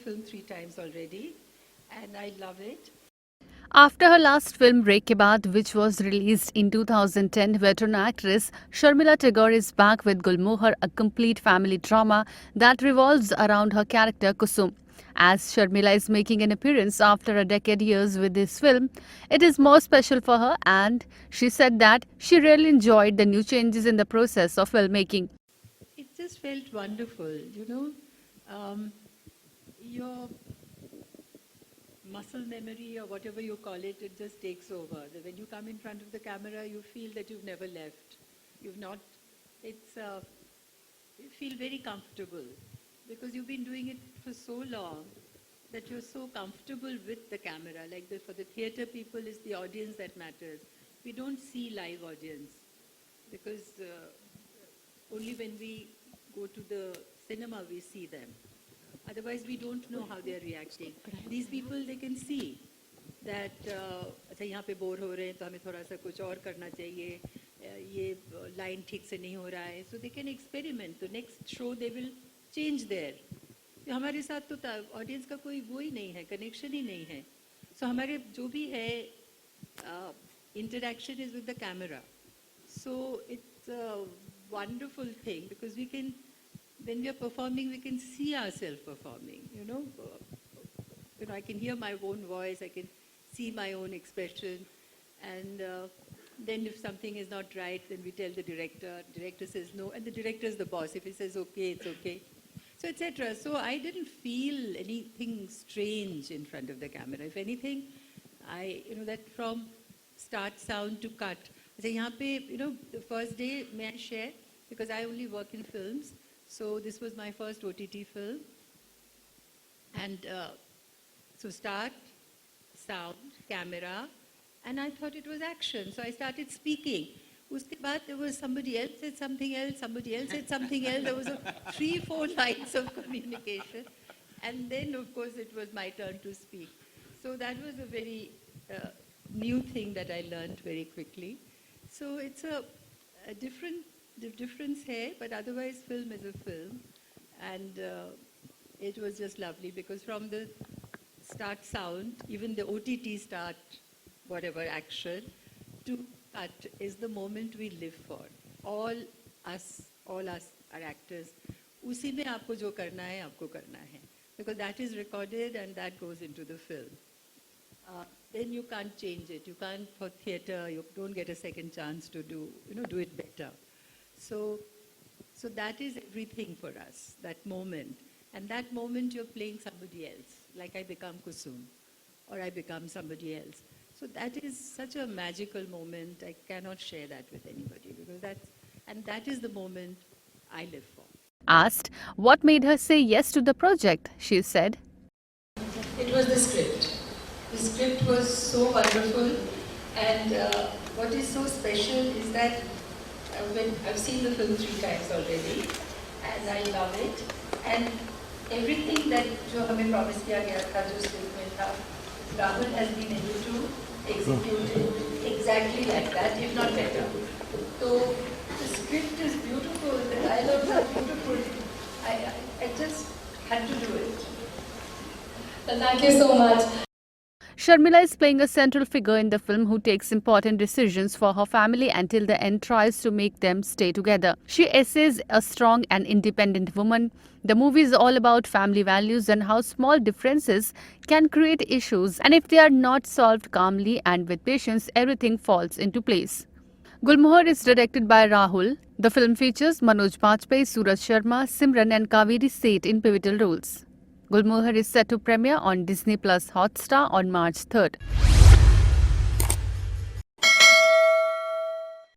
film 3 times already, and I love it. After her last film, Break Ke Baad, which was released in 2010, veteran actress Sharmila Tagore is back with Gulmohar, a complete family drama that revolves around her character Kusum. As Sharmila is making an appearance after a decade years with this film, it is more special for her, and she said that she really enjoyed the new changes in the process of filmmaking. It just felt wonderful, you know. Your muscle memory or whatever you call it, it just takes over. When you come in front of the camera, you feel that you've never left. You've not, you feel very comfortable because you've been doing it for so long that you're so comfortable with the camera. Like for the theatre people, it's the audience that matters. We don't see live audience because only when we go to the cinema, we see them. Otherwise, we don't know how they are reacting. These people, they can see that, अच्छा यहाँ पे bore हो रहे हैं तो हमें थोड़ा सा कुछ और करना चाहिए, ये line ठीक से नहीं हो रहा है. So they can experiment. The next show they will change there. हमारे साथ तो audience का कोई वो ही नहीं है, connection ही नहीं है. So हमारे जो भी है interaction is with the camera. So it's a wonderful thing because we can. When we are performing, we can see ourselves performing, you know. I can hear my own voice, I can see my own expression. And then if something is not right, then we tell the director. Director says no, and the director is the boss. If he says okay, it's okay. So, etc. So I didn't feel anything strange in front of the camera. If anything, that from start sound to cut. So, the first day, may I share? Because I only work in films. So this was my first OTT film. And so start, sound, camera, and I thought it was action. So I started speaking. Uske baad there was somebody else said something else, somebody else said something else. There was 3-4 lines of communication. And then, of course, it was my turn to speak. So that was a very new thing that I learned very quickly. So it's a different. The difference here, but otherwise film is a film, and it was just lovely because from the start sound, even the OTT start, whatever action, to cut is the moment we live for. All us are actors. Usi mein aapko jo karna hai, aapko karna hai, because that is recorded and that goes into the film. Then you can't change it. You can't for theatre. You don't get a second chance to do it better. So that is everything for us, that moment. And that moment you're playing somebody else, like I become Kusum, or I become somebody else. So that is such a magical moment. I cannot share that with anybody because that is the moment I live for. Asked what made her say yes to the project, she said, It was the script. The script was so wonderful, and what is so special is that when I've seen the film 3 times already, and I love it. And everything that जो हमें promise किया गया था, जो script में था, Rahul has been able to execute it exactly like that, if not better. So the script is beautiful, the dialogues are beautiful. I just had to do it. Well, thank you so much. Sharmila is playing a central figure in the film who takes important decisions for her family and till the end tries to make them stay together. She essays a strong and independent woman. The movie is all about family values and how small differences can create issues, and if they are not solved calmly and with patience, everything falls into place. Gulmohar is directed by Rahul. The film features Manoj Bajpayee, Suraj Sharma, Simran and Kaveri Seth in pivotal roles. Gulmohar is set to premiere on Disney Plus Hotstar on March 3rd.